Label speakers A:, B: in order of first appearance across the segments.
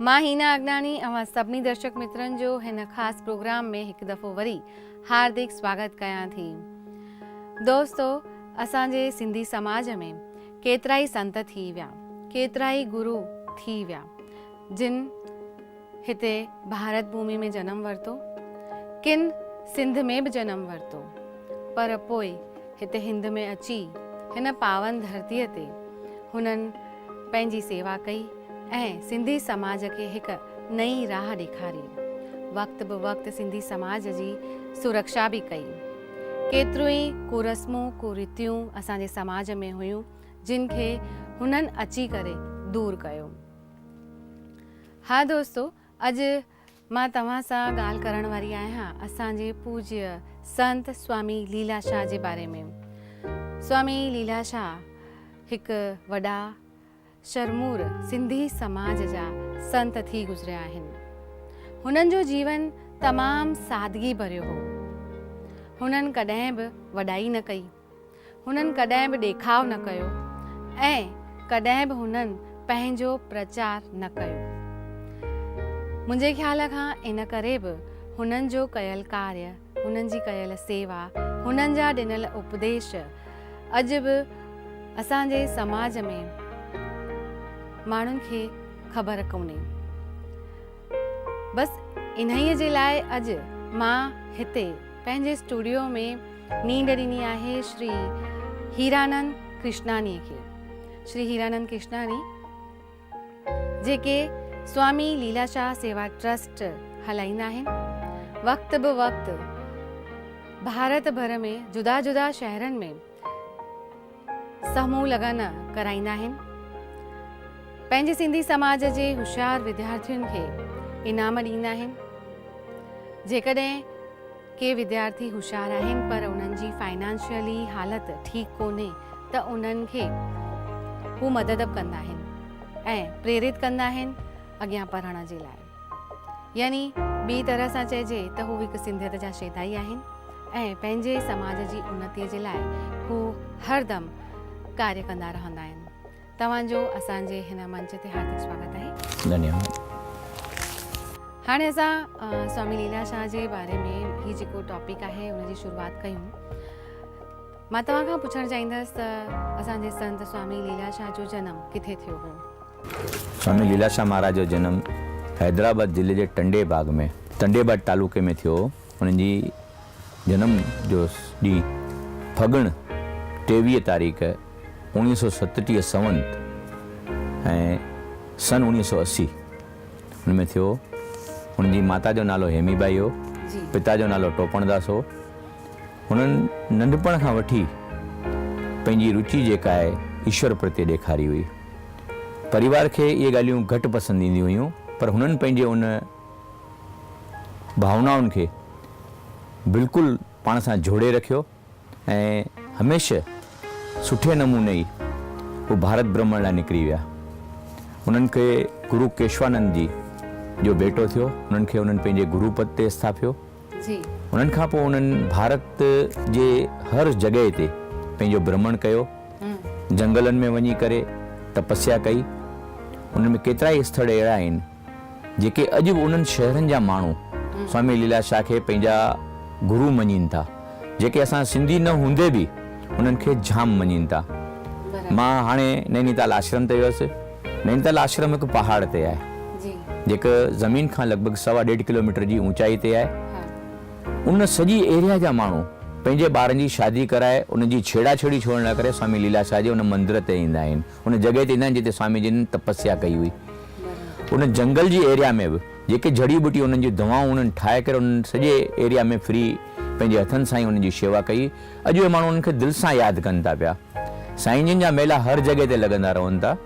A: मां हीना अगनानी अवां सभिनी दर्शक मित्रनि जो हिन ख़ासि प्रोग्राम में हिकु दफ़ो वरी हार्दिक स्वागत कयां थी। दोस्तो, असांजे सिंधी समाज में केतिरा ई संत थी विया, केतिरा ई गुरु थी विया, जिन हिते भारत भूमि में जन्म वरितो, किन सिंध में बि जन्म वरितो, पर पोइ हिते हिंद में अची हिन पावन धरतीअ ते हुननि पंहिंजी सेवा कई ऐं सिंधी समाज खे हिकु नई राह ॾेखारी। वक़्त बि वक़्तु सिंधी समाज जी सुरक्षा बि कई। केतिरियूं ई कुरस्मूं कुरीतियूं असांजे समाज में हुयूं, जिन खे हुननि अची करे दूर कयो। हा दोस्तो, अॼु मां तव्हां सां ॻाल्हि करण वारी आहियां असांजे पूज्य संत स्वामी लीलाशाह जे बारे में। स्वामी लीलाशाह हिकु वॾा शर्मूर सिंधी समाज जा संत थी गुज़रिया आहिनि। हुननि जो जीवन तमामु सादगी भरियो हो। हुननि कॾहिं बि वॾाई न कई, हुननि कॾहिं बि ॾेखाव न कयो ऐं कॾहिं बि हुननि पंहिंजो प्रचार न कयो। मुंहिंजे ख़्याल खां इन करे बि हुननि जो कयल कार्य, हुननि जी कयल सेवा, हुननि जा ॾिनल उपदेश अॼु बि असांजे समाज में माण्हुनि खे ख़बर कोन्हे। बसि इन्हीअ जे लाइ अॼु मां हिते पंहिंजे स्टूडियो में नींड ॾिनी आहे श्री हीरानंद कृष्णानीअ खे। श्री हीरानंद कृष्णानी जेके स्वामी लीलाशाह सेवा ट्रस्ट हलाईंदा आहिनि। वक़्त बि वक़्तु भारत भर में जुदा जुदा शहरनि में समूह लगन कराईंदा आहिनि। पंहिंजे सिंधी समाज जे होशियार विद्यार्थियुनि खे इनाम ॾींदा आहिनि। जेकॾहिं के विद्यार्थी होशियार आहिनि पर उन्हनि जी फाइनेंशियली हालति ठीकु कोन्हे त उन्हनि खे हू मदद बि कंदा आहिनि ऐं प्रेरित कंदा आहिनि अॻियां पढ़ण जे लाइ। यानी ॿी तरह सां चइजे त हू हिकु सिंधियत जा शेदाई आहिनि ऐं पंहिंजे समाज जी उन्नतीअ जे लाइ हू हरदम कार्य कंदा रहंदा आहिनि। तव्हांजो असांजे हिन मंच ते हार्दिक स्वागत आहे।
B: धन्यवाद।
A: हाणे असां स्वामी लीलाशाह जे बारे में ही जेको टॉपिक आहे उनजी शुरूआत कयूं। मां तव्हां खां पुछणु चाहींदसि त असांजे संत स्वामी लीलाशाह जो जनम किथे थियो हो?
B: स्वामी लीलाशाह महाराज जो जनम हैदराबाद ज़िले जे टंडेबाग में, टंडेबाग तालुके में थियो। उन्हनि जी जनम जो ॾींहुं फगण 23 तारीख़ 1937 संवत ऐं सन 1980 हुन में थियो। हुनजी माता जो नालो हेमीबाई हो, पिता जो नालो टोपणदास हो। हुननि नंढपण खां वठी पंहिंजी रुचि जेका आहे ईश्वर प्रति ॾेखारी हुई। परिवार खे इहे ॻाल्हियूं घटि पसंदि ईंदियूं हुयूं, पर हुननि पंहिंजे उन भावनाउनि खे बिल्कुलु पाण सां जोड़े रखियो ऐं हमेशह सुठे नमूने ई वो भारत भ्रमण लाइ निकिरी विया। उन्हनि खे गुरु केशवानंद जी जो बेटो थियो, उन्हनि खे उन्हनि पंहिंजे गुरु पद ते स्थापियो। उन्हनि खां पोइ उन्हनि भारत जे हर जॻह ते पंहिंजो भ्रमण कयो, जंगलनि में वञी करे तपस्या कई। उन्हनि में केतिरा ई स्थल अहिड़ा आहिनि जेके अॼु बि उन्हनि शहरनि जा माण्हू स्वामी लीलाशाह खे पंहिंजा गुरु मञीनि था, जेके असां सिंधी न हूंदे बि उन्हनि खे जाम मञीनि था। मां हाणे नैनीताल आश्रम ते वियुसि। नैनीताल आश्रम हिकु पहाड़ ते आहे जेका ज़मीन खां लॻभॻि 1.5 किलोमीटर जी ऊचाई ते आहे। उन सॼी एरिया जा माण्हू पंहिंजे ॿारनि जी शादी कराए उनजी छेड़ाछेड़ी छोड़ण लाइ करे स्वामी लीलाशाह जे उन मंदर ते ईंदा आहिनि, उन जॻह ते ईंदा आहिनि जिते स्वामी जिन तपस्या कई हुई। उन जंगल जी एरिया में बि जेके जड़ी बूटी उन्हनि जी दवाऊं उन्हनि ठाहे करे उन्हनि सॼे एरिया में फ्री पंहिंजे हथनि सां ई उन्हनि जी शेवा कई। अॼु उहे माण्हू उन्हनि खे दिलि सां यादि कनि था पिया। साईं जिन जा मेला हर जॻह ते लॻंदा रहनि था।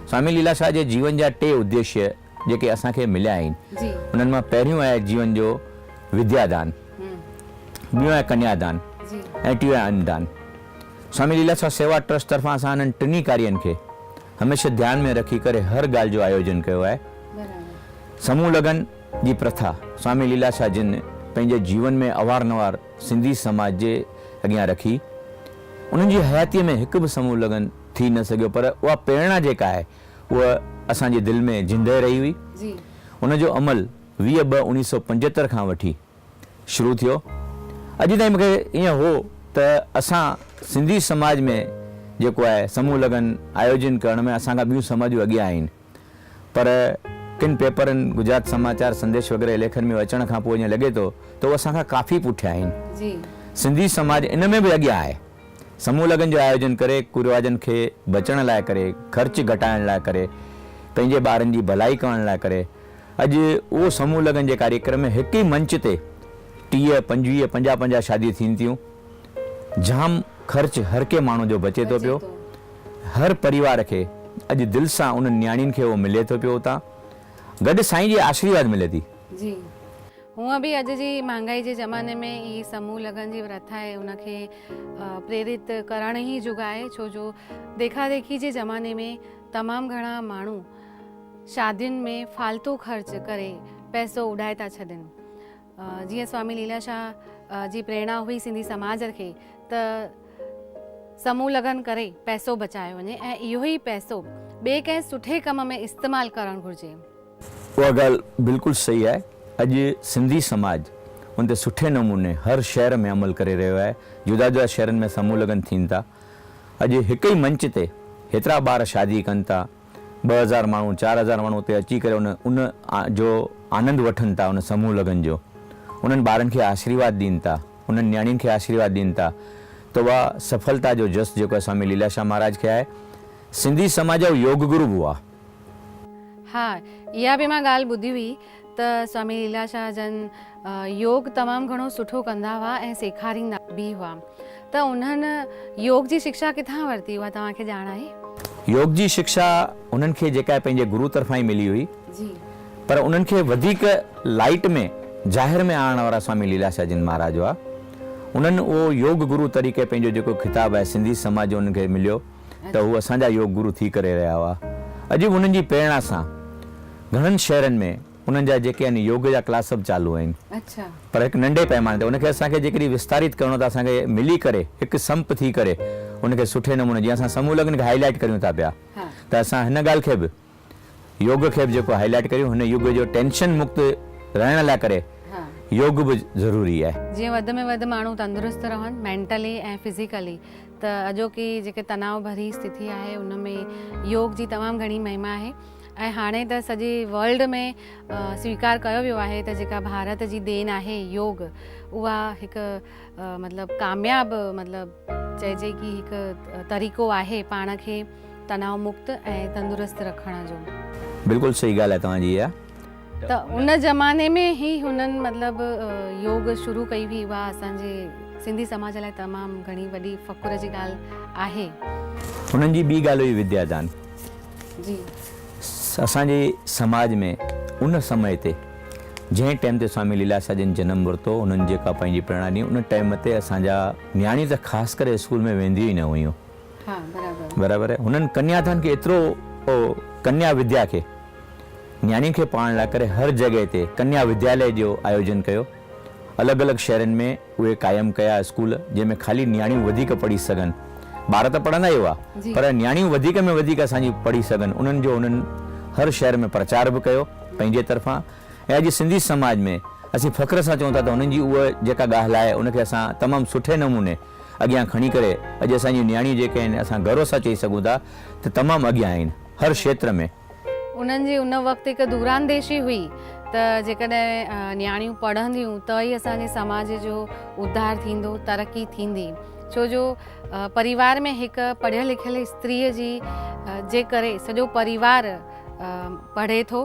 B: स्वामी लीलाशाह जे जीवन जा 3 उद्देश्य जेके असांखे मिलिया आहिनि, उन्हनि मां पहिरियों आहे जीवन जो विद्यादान, ॿियों आहे कन्यादान ऐं टियों आहे अन्नदान। स्वामी लीलाशाह सेवा ट्रस्ट तरफ़ां असां हिननि टिनी कार्यनि खे हमेशह ध्यान में रखी करे हर ॻाल्हि जो आयोजन कयो आहे। समूह लगन जी प्रथा स्वामी लीलाशाह जिन पंहिंजे जीवन में अवारनवार सिंधी समाज जे अॻियां रखी। उन्हनि जी हयातीअ में हिकु बि समूह लगन थी न सघियो, पर उहा प्रेरणा जेका आहे उहा असांजे दिलि में जिंदह रही हुई।
A: जी
B: उनजो अमल 20/1975 खां वठी शुरू थियो। अॼु ताईं मूंखे ईअं हो त असां सिंधी समाज में जेको आहे समूह लगन आयोजन करण में असांखां ॿियूं समाजूं अॻियां आहिनि, पर किन पेपरनि, गुजरात समाचार, संदेश वग़ैरह लेखन में अचण खां पोइ ईअं लॻे थो त उहे असांखां काफ़ी पुठियां आहिनि।
A: जी
B: सिंधी समाज इन में बि अॻियां आहे। समूह लगन जो आयोजन करे, कुरिवाजनि खे बचण लाइ करे, ख़र्च घटाइण लाइ करे, पंहिंजे ॿारनि जी भलाई करण लाइ करे, अॼु उहो समूह लगन जे कार्यक्रम में हिकु ई मंच ते 30, 25, 50 शादी थीनि थियूं। जाम ख़र्च हर के माण्हू जो बचे थो पियो। हर परिवार खे अॼु दिलि सां उन न्याणियुनि खे उहो मिले थो पियो उतां, गॾु साईं जी आशीर्वाद मिले थी।
A: जी हूअं बि अॼु जी महांगाई जे ज़माने में ई समूह लगन जी प्रथा आहे उनखे प्रेरित करण ई जुग आहे, छो जो देखा देखी जे ज़माने में तमामु घणा माण्हू शादियुनि में फालतू ख़र्च करे पैसो उॾाए था छॾनि। जीअं स्वामी लीलाशाह जी प्रेरणा हुई सिंधी समाज खे त समूह लगन करे पैसो बचायो वञे ऐं इहो ई पैसो ॿिए कंहिं सुठे कम में इस्तेमालु करणु घुरिजे।
B: उहा ॻाल्हि बिल्कुलु सही आहे। अॼु सिंधी समाज उन ते सुठे नमूने हर शहर में अमल करे रहियो आहे। जुदा जुदा शहरनि में समूह लगन थियनि था। अॼु हिकु ई मंच ते हेतिरा ॿार शादी कनि था, 2000 माण्हू, 4000 माण्हू उते अची करे उन जो आनंद वठनि था, उन समूह लगन जो। उन्हनि ॿारनि खे आशीर्वाद ॾियनि था, उन्हनि न्याणियुनि खे आशीर्वाद ॾियनि था, त उहा सफलता जो जस जेको आहे स्वामी लीलाशाह महाराज खे आहे। सिंधी समाज जो योग गुरु बि हुआ।
A: हा, इहा बि मां ॻाल्हि ॿुधी हुई त स्वामी लीलाशाह जन योग तमामु घणो सुठो कंदा हुआ ऐं सेखारींदा बि हुआ। त उन्हनि योग जी शिक्षा किथां वरिती हुआ, तव्हांखे ॼाण आहे?
B: योग जी शिक्षा उन्हनि खे जेका आहे पंहिंजे गुरु तरफ़ां ई मिली हुई,
A: जी
B: पर उन्हनि खे वधीक लाइट में, ज़ाहिर में आणण वारा स्वामी लीलाशाह जिन महाराज हुआ। उन्हनि उहो योग गुरु तरीक़े पंहिंजो जेको खिताबु आहे सिंधी समाज जो उन्हनि खे मिलियो त उहे असांजा योग गुरु थी करे रहिया हुआ। अॼु उन्हनि जी प्रेरणा सां घणनि शहरनि में उन्हनि जा जेके आहिनि योग जा क्लास बि चालू आहिनि।
A: अच्छा।
B: पर हिकु नंढे पैमाने ते उनखे असांखे जेकॾहिं विस्तारित करणो त असांखे मिली करे हिकु संप थी करे उनखे सुठे नमूने, जीअं असां समूह लगन खे हाईलाइट करियूं था पिया, त असां हिन ॻाल्हि खे बि, योग खे बि जेको हाईलाइट करियूं, हिन युग जो टेंशन मुक्त रहण लाइ करे योग बि ज़रूरी आहे। जीअं
A: वधि में वधि माण्हू तंदुरुस्त रहनि मेंटली ऐं फिज़िकली, त अॼोकी जेके तनाव भरी स्थिति आहे उन में योग जी तमामु घणी महिमा आहे। ऐं हाणे त सॼे वर्ल्ड में स्वीकार कयो वियो आहे त जेका भारत जी देन आहे योग, उहा हिकु मतिलबु कामयाबु मतिलबु चइजे कि हिकु तरीक़ो आहे पाण खे तनाव मुक्त ऐं तंदुरुस्त रखण जो।
B: बिल्कुलु सही ॻाल्हि आहे तव्हांजी इहा।
A: त उन ज़माने में ई हुननि मतिलबु योग शुरू कई हुई, उहा असांजे सिंधी समाज लाइ तमामु घणी वॾी फ़ख़ुर जी ॻाल्हि आहे।
B: हुननि जी ॿी ॻाल्हि हुई विद्यादान।
A: जी
B: असांजे समाज में उन समय ते जंहिं टाइम ते स्वामी लीलाशाह जिन जनम वरितो, उन्हनि जेका पंहिंजी प्रेरणा ॾिनी, उन टाइम ते असांजा न्याणियूं त ख़ासि करे स्कूल में वेंदियूं ई न हुयूं। बराबरि आहे। हुननि कन्यादान खे एतिरो, कन्या विद्या खे, न्याणी खे पाण लाइ करे हर जॻह ते कन्या विद्यालय जो आयोजन कयो। अलॻि अलॻि शहरनि में उहे क़ाइमु कया स्कूल, जंहिंमें ख़ाली न्याणियूं वधीक पढ़ी सघनि। ॿार त पढ़ंदा ई हुआ, पर न्याणियूं वधीक में वधीक असांजी पढ़ी सघनि, उन्हनि जो उन्हनि हर शहर में प्रचार बि कयो पंहिंजे तरफ़ां। ऐं अॼु सिंधी समाज में असीं फ़ख़्र सां चऊं था त हुननि जी उहा जेका ॻाल्हि आहे उनखे असां तमामु सुठे नमूने अॻियां खणी करे अॼु असांजी न्याणियूं जेके आहिनि असां गर्व सां चई सघूं था त तमामु अॻियां आहिनि हर क्षेत्र में। उन्हनि
A: जी उन वक़्तु हिकु दूरांदेशी हुई त जेकॾहिं न्याणियूं पढ़ंदियूं त ई असांजे समाज जो उद्धार थींदो, तरक़ी थींदी। छो जो परिवार में हिकु पढ़ियल लिखियल स्त्रीअ जी जे करे सॼो परिवार पढ़े थो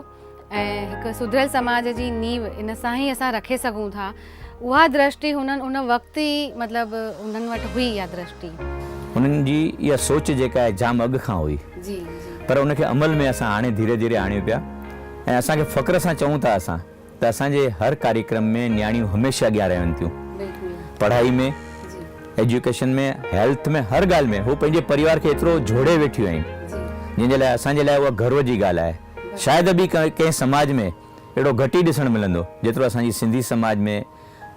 A: ऐं हिकु सुधरियल समाज जी नींव इन सां ई असां रखे सघूं था। उहा दृष्टि हुननि उन वक़्तु ई मतिलबु उन्हनि वटि हुई। इहा दृष्टि
B: हुननि जी इहा सोच जेका आहे जाम अॻु खां हुई, पर उनखे अमल में असां हाणे धीरे धीरे आणियूं पिया। ऐं असांखे फ़ख़्र सां चऊं था असां त असांजे हर कार्यक्रम में न्याणियूं हमेशह अॻियां रहनि थियूं, पढ़ाई में, एजुकेशन में, हेल्थ में, हर ॻाल्हि में। हू पंहिंजे परिवार खे एतिरो जोड़े वेठियूं आहिनि, जंहिंजे लाइ असांजे लाइ उहा गर्व जी ॻाल्हि आहे। शायदि बि कंहिं समाज में अहिड़ो घटि ई ॾिसणु मिलंदो जेतिरो असांजी सिंधी समाज में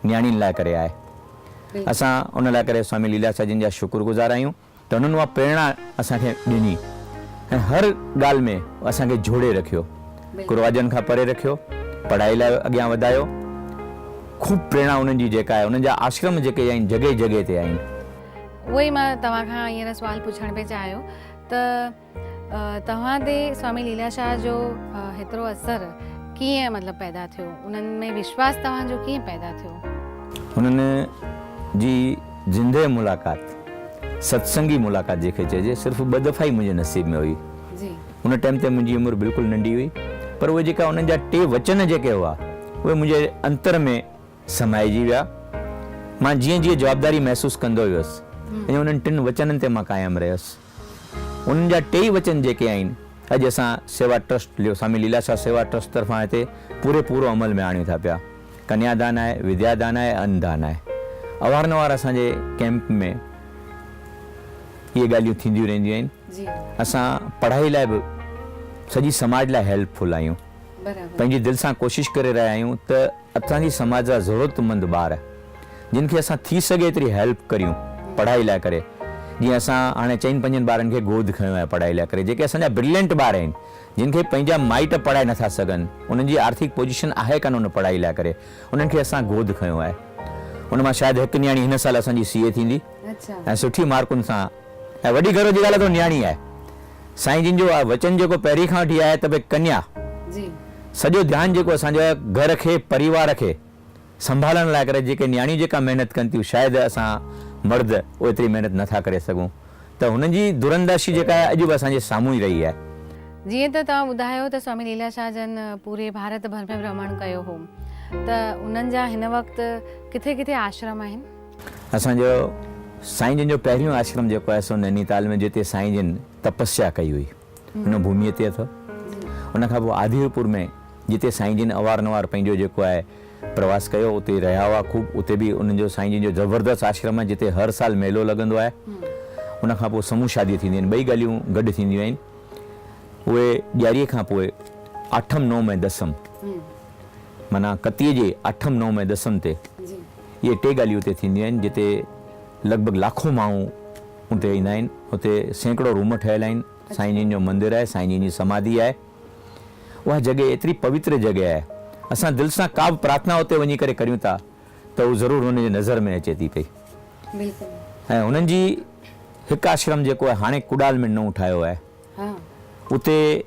B: न्याणियुनि लाइ करे आहे। असां उन लाइ करे स्वामी लीलाशाह जिन जा शुक्रगुज़ार आहियूं त उन्हनि उहा प्रेरणा असांखे ॾिनी ऐं हर ॻाल्हि में असांखे जोड़े रखियो, कुरवाजनि खां परे रखियो, पढ़ाई लाइ अॻियां वधायो। ख़ूब प्रेरणा उन्हनि जी जेका आहे, उन्हनि जा आश्रम जेके आहिनि जॻह जॻह ते आहिनि।
A: उहो ई मां तव्हां खां हींअर सुवाल पुछण पे चाहियो त तव्हां ते स्वामी लीलाशाह जो हेतिरो असरु कीअं मतिलबु पैदा थियो, उन्हनि में विश्वास तव्हांजो कीअं पैदा थियो?
B: हुननि जी ज़िंदह मुलाक़ात, सत्संगी मुलाक़ात जेके चइजे, सिर्फ़ु 2 दफ़ा ई मुंहिंजे नसीब में हुई।
A: जी।
B: उन टाइम ते मुंहिंजी उमिरि बिल्कुलु नंढी हुई, पर उहे जेका उन्हनि जा 2 वचन जेके हुआ उहे मुंहिंजे अंतर में समाइजी विया। मां जीअं जीअं जवाबदारी महसूसु कंदो हुयुसि ऐं उन्हनि 3 वचननि ते मां क़ाइमु रहियुसि। उन्हनि जा 2 वचन जेके आहिनि अॼु असां सेवा ट्रस्ट स्वामी लीलाशाह सेवा ट्रस्ट तरफ़ां हिते पूरो अमल में आणियूं था पिया। कन्यादान आहे, विद्यादान आहे, अन्नदान आहे। अवारनवार असांजे कैंप में इहे ॻाल्हियूं थींदियूं रहंदियूं आहिनि। असां पढ़ाई लाइ बि सॼी समाज लाइ हेल्पफुल आहियूं। पंहिंजी दिलि सां कोशिशि करे रहिया आहियूं त असांजी समाज जा ज़रूरतमंद ॿार जिन खे असां थी सघे एतिरी हेल्प करियूं पढ़ाई लाइ करे। जीअं असां हाणे 4-5 ॿारनि खे गोद खयो आहे पढ़ाई लाइ करे, जेके असांजा ब्रिलियंट ॿार आहिनि, जिन खे पंहिंजा माइट पढ़ाए नथा सघनि, उन्हनि जी आर्थिक पोजीशन आहे कान उन पढ़ाई लाइ करे, उन्हनि खे असां गोद खयो आहे। उन मां शायदि हिकु नियाणी हिन साल असांजी CA थींदी ऐं सुठी मार्कुनि सां, ऐं वॾी घर जी ॻाल्हि आहे त नियाणी आहे। साईं जिन जो वचन जेको पहिरीं खां वठी आहे त भई कन्या सॼो ध्यानु जेको असांजे घर खे परिवार खे संभालण लाइ करे, जेके नियाणियूं जेका महिनत कनि थियूं, शायदि असां मर्द एतिरी महिनत नथा करे सघूं। त हुननि जी दुरंदर्शी जेका आहे अॼु बि असांजे साम्हूं ई रही आहे।
A: जीअं त तव्हां ॿुधायो त स्वामी लीलाशाह जन पूरे भारत भर में भ्रमण कयो हो, त उन्हनि जा हिन वक़्तु किथे किथे आश्रम आहिनि?
B: असांजो साईं जिन जो पहिरियों आश्रम जेको आहे सो नैनीताल में, जिते साईं जिन तपस्या कई हुई, हुन भूमीअ ते अथव। उन खां पोइ आदिपुर में, जिते साईं जिन अवारनवार पंहिंजो जेको आहे प्रवास कयो, उते रहिया हुआ ख़ूब। उते बि उन्हनि जो साईं जिन जो ज़बरदस्त आश्रम आहे, जिते हर साल मेलो लॻंदो आहे। उन खां पोइ समूह शादियूं थींदियूं आहिनि, 2 ॻाल्हियूं गॾु थींदियूं आहिनि। उहे ॾियारीअ खां पोइ 8, 9 ऐं 10 माना कतीअ जे 8, 9 ऐं 10 ते इहे 2 ॻाल्हियूं उते थींदियूं आहिनि, जिते लॻभॻि लाखों माण्हू उते ईंदा आहिनि। उते सैकड़ों रूम ठहियल आहिनि। साईं जिन जो मंदिर आहे, साईं जिन जी समाधि आहे। उहा जॻह एतिरी पवित्र जॻह आहे, असां दिलि सां का बि प्रार्थना उते वञी करे करियूं था त उहो ज़रूरु हुनजे नज़र में अचे थी पई। ऐं हुननि जी हिकु आश्रम जेको आहे हाणे कुडाल में नओं ठाहियो आहे, उते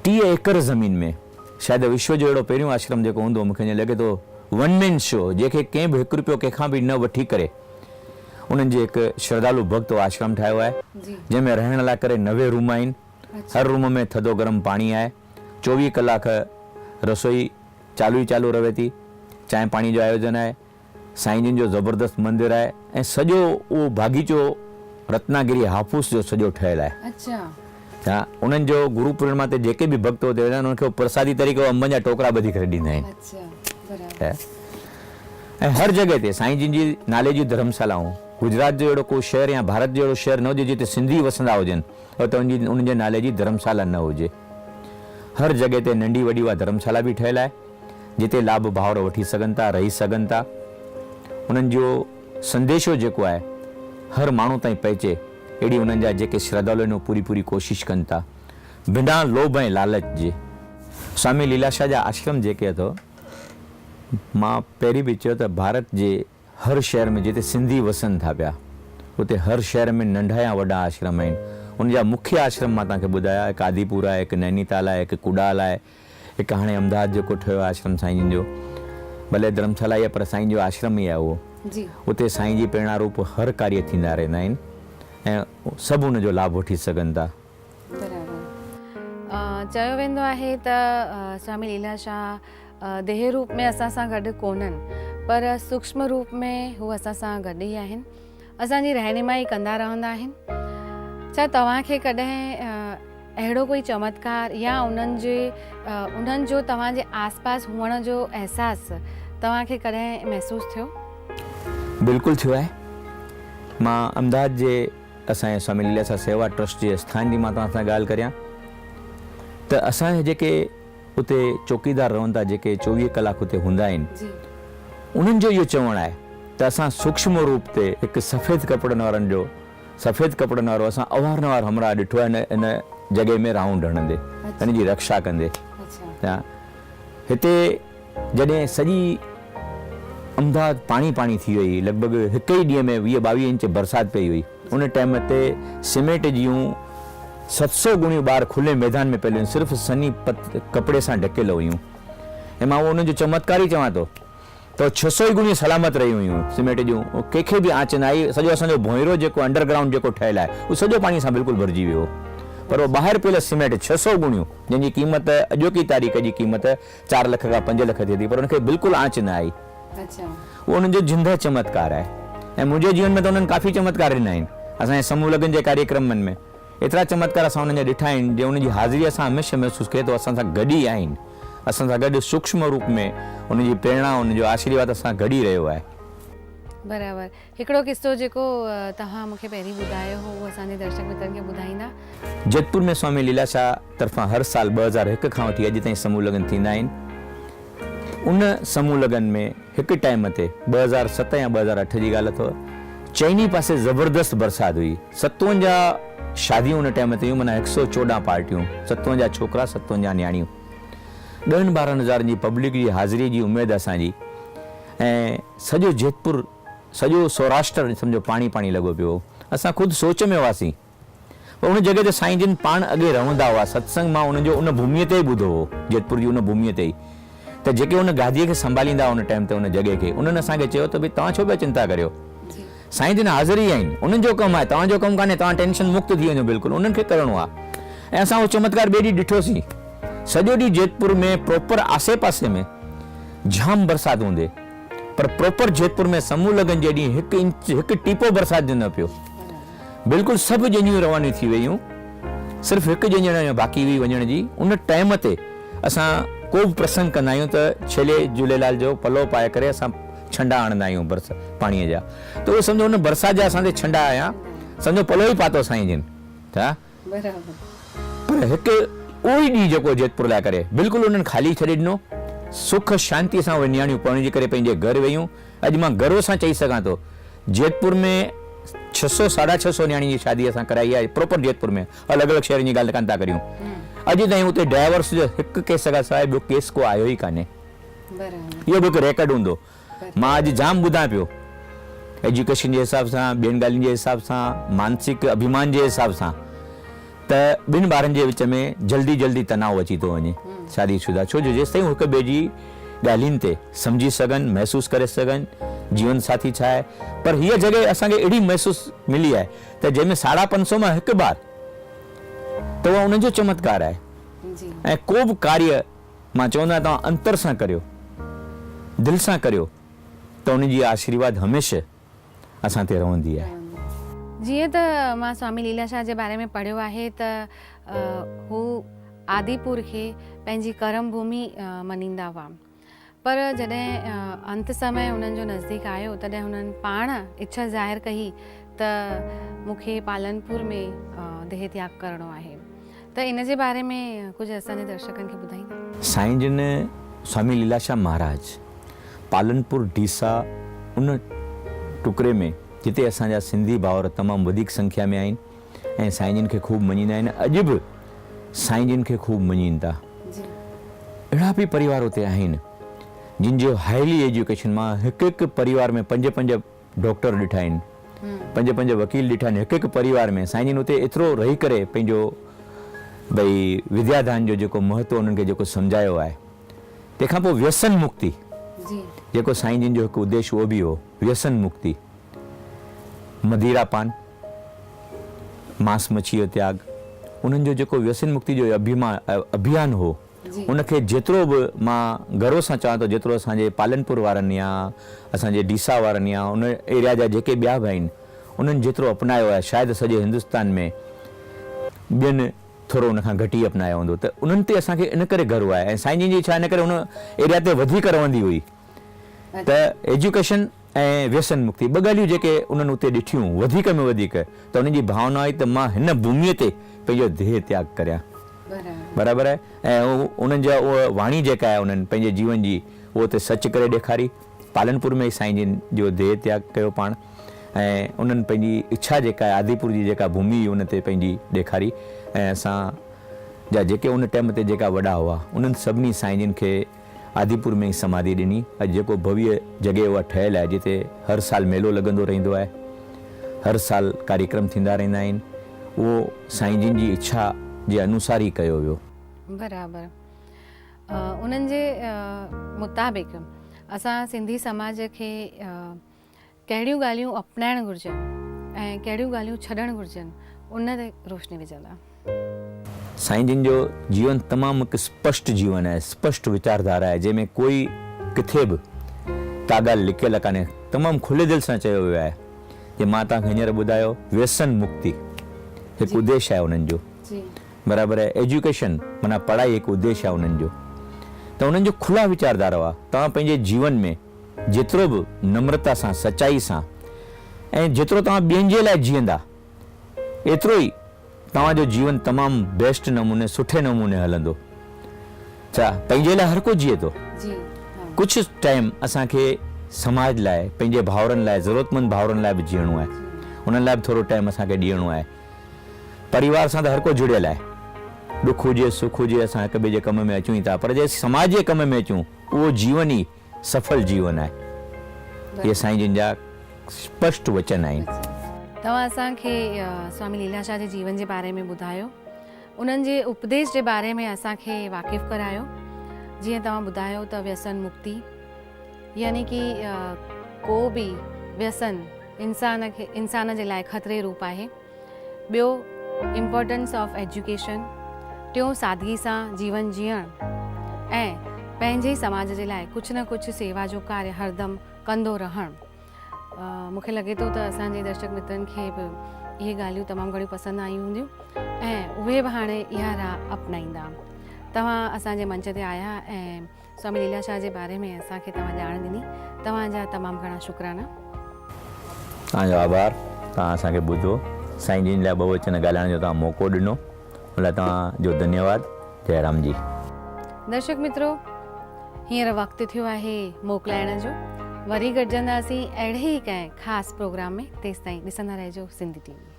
B: 30 एकड़ ज़मीन में, शायदि विश्व जो अहिड़ो पहिरियों आश्रम जेको हूंदो, मूंखे ईअं लॻे थो 1 मैन शो, जंहिंखे कंहिं बि 1 रुपयो कंहिंखां बि न वठी करे उन्हनि जे हिकु श्रद्धालु भक्त आश्रम ठाहियो आहे, जंहिंमें रहण लाइ करे 90 रूम आहिनि। हर रूम में थधो गरम पाणी आहे, 24 कलाक रसोई चालू रहे थी, चांहि पाणी जो आयोजन आहे। साईं जिन जो ज़बरदस्त मंदिर आहे ऐं सॼो उहो बाग़ीचो रत्नागिरी हाफूस जो सॼो ठहियलु आहे। उन्हनि जो गुरु पूर्णिमा ते जेके बि भक्त हुते वेंदा आहिनि, उन्हनि खे प्रसादी तरीक़े अंबनि जा टोकरा ॿधी करे ॾींदा आहिनि। ऐं हर जॻह ते साईं जिन जी नाले जी धर्मशालाऊं, गुजरात जो अहिड़ो को शहर या भारत जो अहिड़ो शहर न हुजे जिते सिंधी वसंदा हुजनि और त उन्हनि जे नाले जी धर्मशाला न हुजे। हर जॻह ते नंढी वॾी उहा धर्मशाला बि ठहियलु आहे, जिते लाभ भावर वठी सघनि था, रही सघनि था। उन्हनि जो संदेशो जेको आहे हर माण्हू ताईं पहुचे, अहिड़ी उन्हनि जा जेके श्रद्धालु आहिनि पूरी कोशिशि कनि था, बिना लोभ ऐं लालच जे। स्वामी लीलाशाह जा आश्रम जेके अथव, मां पहिरीं बि चयो त भारत जे हर शहर में जिते सिंधी वसनि था पिया, उते हर शहर में नंढा या वॾा आश्रम आहिनि। उन जा मुख्य आश्रम मां तव्हांखे ॿुधाया, हिकु आदिपुर आहे, हिकु नैनीताल आहे, हिकु कुडाल आहे, हिकु हाणे अहमदाबाद जेको ठहियो आहे आश्रम साईं जिन जो। भले धर्मशाला आहे पर साईं जो आश्रम ई आहे उहो। उते साईं जी प्रेरणा रूप हर कार्य थींदा रहंदा आहिनि ऐं सभु उनजो लाभ वठी सघनि था।
A: चयो वेंदो आहे त स्वामी लीलाशाह देह रूप में असां सां गॾु कोन्हनि, पर सूक्ष्म रूप में हू असां सां गॾु ई आहिनि, असांजी रहनुमाई कंदा रहंदा आहिनि। छा तव्हांखे कॾहिं अहिड़ो कोई चमत्कार या उन्हनि जो तव्हांजे आसपास हुअण जो अहसासु तव्हांखे कॾहिं महसूसु थियो?
B: बिल्कुलु थियो आहे। मां अहमदाबाद जे असांजे स्वामी लीलाशाह सेवा ट्रस्ट जे स्थान जी मां तव्हां सां ॻाल्हि करियां त असांजे जेके उते चौकीदार रहनि था, जेके 24 कलाक उते हूंदा आहिनि, उन्हनि जो इहो चवणु आहे त असां सूक्ष्म रूप ते हिकु सफ़ेद कपिड़नि वारो अवारनवार हमरा ॾिठो आहे इन जॻह में राउंड हणंदे, हिन जी रक्षा कंदे।
A: अच्छा।
B: हिते जॾहिं सॼी अहमदाबाद पाणी पाणी थी वई, लॻभॻि हिकु ई ॾींहं में 20-22 इंच बरसाति पई हुई, उन टाइम ते सीमेंट जूं 700 गुणियूं ॿार खुले मैदान में पहले सिर्फ़ु सनी कपिड़े सां ढकियल हुयूं। ऐं मां उन्हनि जो चमत्कार ई चवां थो त 600 ई गुणियूं सलामत रही हुयूं सीमेंट जूं, कंहिंखे बि आंच न आई। सॼो असांजो भोंयरो जेको अंडरग्राउंड जेको ठहियल आहे उहो सॼो पाणी सां बिल्कुलु भरिजी वियो, पर उहो ॿाहिरि पियल सीमेंट 600 गुणियूं, जंहिंजी क़ीमत अॼोकी तारीख़ जी क़ीमत 4 लख खां 5 लख थिए थी, पर उनखे बिल्कुलु आंच न आई। उहो उन्हनि जो जिंदह चमत्कार आहे। ऐं मुंहिंजे जीवन में त उन्हनि काफ़ी चमत्कार ॾिना आहिनि। असांजे समूह लगन जे कार्यक्रमनि में एतिरा चमत्कार असां उन्हनि जा ॾिठा आहिनि, जे उनजी हाज़िरी असां हमेशह महसूसु कयो त असां सां गॾु ई आहिनि, असां सां गॾु सूक्ष्म रूप में उनजी प्रेरणा, उनजो आशीर्वाद असां गॾु ई रहियो आहे।
A: बराबर। हिकिड़ो किस्सो जेको तव्हां मूंखे पहिरीं ॿुधायो हो उहो असांजे दर्शक मित्रनि खे ॿुधाईंदा।
B: जयपुर में स्वामी लीलाशाह तरफ़ां हर साल 2001 खां वठी अॼु ताईं समूह लगन थींदा आहिनि। उन समूह लगन में हिकु टाइम ते 2007 या 2008 जी ॻाल्हि अथव, चइनी पासे ज़बरदस्त बरसाति हुई। 57 शादियूं उन टाइम ते हुयूं, माना 114 पार्टियूं, 57 छोकिरा, 57 न्याणियूं, 10-12 हज़ार जी पब्लिक जी हाज़िरी जी उमेदु असांजी। ऐं सॼो जयपुर, सॼो सौराष्ट्र सम्झो पाणी पाणी लॻो पियो। असां ख़ुदि सोच में हुआसीं, पर उन जॻह ते साईं जिन पाण अॻे रहंदा हुआ। सत्संग मां उनजो उन भूमीअ ते ई ॿुधो हो, जयपुर जी उन भूमीअ ते ई, त जेके उन गादीअ खे संभालींदा उन टाइम ते उन जॻह खे, उन्हनि असांखे चयो त भई तव्हां छो पिया चिंता करियो, साईं जिन हाज़िरी आहिनि, उन्हनि जो कमु आहे, तव्हांजो कमु कान्हे, तव्हां टेंशन मुक्त थी वञो, बिल्कुलु उन्हनि खे करिणो आहे। ऐं असां उहो चमत्कार ॿिए ॾींहुं ॾिठोसीं। सॼो ॾींहुं जयपुर में प्रॉपर आसे पासे में जाम बरसाति हूंदे, पर प्रॉपर जयपुर में समूह लगन जे ॾींहुं 1 इंच 1 टीपो बरसाति न पियो। बिल्कुलु सभु जंहिंजियूं रवानी थी वयूं, सिर्फ़ु हिकु जंहिं बाक़ी हुई वञण जी। उन टाइम ते असां को बि प्रसंग कंदा आहियूं त छेले झूलेलाल जो पलो पाए करे असां छंडा आणंदा आहियूं पाणीअ जा, त उहो सम्झो उन बरसाति जा असांजे छंडा आया, सम्झो पलो ई पातो साईं जिन। पर हिकु उहो ई ॾींहुं जेको जयपुर लाइ करे बिल्कुलु उन्हनि ख़ाली छॾे ॾिनो, सुख शांतीअ सां उहे नियाणियूं पढ़ी करे पंहिंजे घर वयूं। अॼु मां गर्व सां चई सघां थो, जयपुर में 600-650 न्याणी जी शादी असां कराई आहे, प्रॉपर जयपुर में। अलॻि अलॻि शहरनि जी ॻाल्हि कान था करियूं। अॼु ताईं उते डाइवर्स जो हिकु केस खां सवाइ ॿियो केस को आयो ई कान्हे। इहो बि हिकु रेकॉर्ड हूंदो। मां अॼु जाम ॿुधां पियो, एजुकेशन जे हिसाब सां, ॿियनि ॻाल्हियुनि जे हिसाब सां, मानसिक अभिमान जे हिसाब सां, त ॿिनि ॿारनि जे विच में जल्दी जल्दी तनाव अची थो वञे शादीशुदा, छो जो जेसिताईं हिक ॿिए जी ॻाल्हियुनि ते सम्झी सघनि, महसूसु करे सघनि जीवन साथी छा आहे। पर हीअ जॻह असांखे अहिड़ी महसूसु मिली आहे त जंहिंमें 550 मां हिकु ॿार, त उहा उन्हनि जो चमत्कार आहे। ऐं को बि कार्य मां चवंदो आहियां तव्हां अंतर सां करियो, दिलि सां करियो, त उनजी आशीर्वाद हमेशह असां ते रहंदी आहे।
A: जीअं त मां स्वामी लीलाशाह जे बारे में पढ़ियो आहे त हू आदिपुर खे पंहिंजी कर्म भूमि मञींदा हुआ, पर जॾहिं अंत समय उन्हनि जो नज़दीक आयो तॾहिं हुननि पाण इच्छा ज़ाहिर कई त मूंखे पालनपुर में देह त्याग करणो आहे। त इन जे बारे में कुझु असांजे दर्शकनि खे ॿुधाईंदा।
B: साईं जिन स्वामी लीलाशाह महाराज पालनपुर डीसा उन टुकड़े में जिते असांजा सिंधी भाउर तमामु वधीक संख्या में आहिनि ऐं साईं जिन खे खूब मञींदा आहिनि, अॼु बि साईं जिन खे खूब मञीनि था। अहिड़ा बि परिवार उते आहिनि जिन जो हाईली एजुकेशन, मां हिकु हिकु परिवार में 5-5 डॉक्टर ॾिठा आहिनि, 5-5 वकील ॾिठा आहिनि, हिकु हिकु परिवार में। साईं जिन उते एतिरो रही करे पंहिंजो भई विद्यादान जो जेको महत्व उन्हनि खे जेको सम्झायो आहे। तंहिंखां पोइ व्यसन मुक्ति, जेको साईं जिन जो हिकु उद्देश्य उहो बि हो, व्यसन मुक्ति, मदिरा पान, मांस मच्छी जो त्याग, उन्हनि जो जेको व्यसन मुक्ति जो अभियान हो, उनखे जेतिरो बि मां गर्व सां चवां थो, जेतिरो असांजे पालनपुर वारनि या असांजे डीसा वारनि या उन एरिया जा जेके ॿिया बि आहिनि उन्हनि जेतिरो अपनायो आहे, शायदि सॼे हिंदुस्तान में ॿियनि थोरो उनखां घटि ई अपनायो हूंदो। त उन्हनि ते असांखे इन करे गर्व आहे। ऐं साईं जिन जी छा इन करे उन एरिया ते वधीक रहंदी हुई त एजुकेशन ऐं व्यसन मुक्ति, ॿ ॻाल्हियूं जेके उन्हनि उते ॾिठियूं वधीक में वधीक, त उन्हनि जी भावना हुई त मां हिन भूमीअ ते पंहिंजो देह त्याग करियां। बराबरि आहे। ऐं उन्हनि जा उहा वाणी जेका आहे उन्हनि पंहिंजे जीवन जी, उहो त सच करे ॾेखारी। पालनपुर में ई साईं जिन जो देह त्याग कयो पाण। ऐं उन्हनि पंहिंजी इच्छा जेका आहे आदिपुर जी जेका भूमि हुई उन ते पंहिंजी ॾेखारी ऐं असां जा जेके उन टाइम ते जेका वॾा हुआ उन्हनि सभिनी साईं जिन खे आदिपुर में ई समाधि ॾिनी। अॼु जेको भव्य जॻह उहा ठहियलु आहे जिते हर साल मेलो लॻंदो रहंदो आहे, हर साल कार्यक्रम थींदा रहंदा आहिनि, उहो साईं जिन जी इच्छा जे अनुसार ई कयो वियो।
A: बराबरि। उन्हनि जे मुताबिक़ असां सिंधी समाज खे कहिड़ियूं ॻाल्हियूं अपनाइणु घुरिजनि ऐं कहिड़ियूं ॻाल्हियूं छॾणु घुरिजनि उन ते रोशनी विझंदा।
B: साईं जिन जो जीवन तमामु हिकु स्पष्ट जीवन आहे, स्पष्ट विचारधारा आहे, जंहिंमें कोई किथे बि का ॻाल्हि लिकियल कान्हे, तमामु खुले दिलि सां चयो वियो आहे। जे मां तव्हांखे हींअर ॿुधायो व्यसन मुक्ति हिकु उद्देश्य आहे उन्हनि जो, बराबरि आहे। एजुकेशन माना पढ़ाई हिकु उद्देश्य आहे उन्हनि जो। त उन्हनि जो खुला वीचारधारा आहे। तव्हां पंहिंजे जीवन में जेतिरो बि नम्रता सां सचाई सां ऐं जेतिरो तव्हां ॿियनि जे लाइ जीअंदा एतिरो ई तव्हांजो जीवन तमामु बेस्ट नमूने सुठे नमूने हलंदो। छा पंहिंजे लाइ हर को जीए थो, कुझु टाइम असांखे समाज लाइ पंहिंजे भाउरनि लाइ ज़रूरतमंद भाउरनि लाइ बि जीअणो आहे, उन्हनि लाइ बि थोरो टाइम असांखे ॾियणो आहे। परिवार सां त हर को जुड़ियल आहे, दुख हुजे सुख हुजे असां हिक ॿिए जे कम में अचूं ई था, पर जे समाज जे कम में अचूं उहो जीवन ई सफल जीवन आहे। इहे साईं जिन जा स्पष्ट वचन आहिनि।
A: तव्हां असांखे स्वामी लीलाशाह जे जीवन जे बारे में ॿुधायो, उन्हनि जे उपदेश जे बारे में असांखे वाक़िफ़ करायो। जीअं तव्हां ॿुधायो त व्यसन मुक्ति यानी कि को बि व्यसन इंसान जे लाइ ख़तरे रूप आहे। ॿियो इम्पोर्टेंस ऑफ एजुकेशन, टियों सादगी सां जीवन जीअणु ऐं पंहिंजे समाज जे लाइ कुझु न कुझु सेवा जो कार्य हरदम कंदो रहणु। मूंखे लॻे थो त असांजे दर्शक मित्रनि खे बि इहे ॻाल्हियूं तमामु घणियूं पसंदि आयूं हूंदियूं ऐं उहे बि हाणे इहा राह अपनाईंदा। तव्हां असांजे मंच ते आया ऐं स्वामी लीलाशाह जे बारे में असांखे तव्हां ॼाण ॾिनी, तव्हांजा तमामु घणा शुक्राना।
B: तव्हांजो आभार, तव्हां असांखे ॿुधो, साईं जिन लाइ ॿ वचन ॻाल्हाइण जो तव्हां मौक़ो ॾिनो, उन लाइ तव्हांजो धन्यवाद। जय राम जी।
A: दर्शक मित्रो, हींअर वक़्तु थियो आहे मोकिलाइण जो। वरी गॾिजंदासीं अहिड़े ई कंहिं ख़ासि प्रोग्राम में। तेसिताईं ॾिसंदा रहिजो सिंधी टीवी।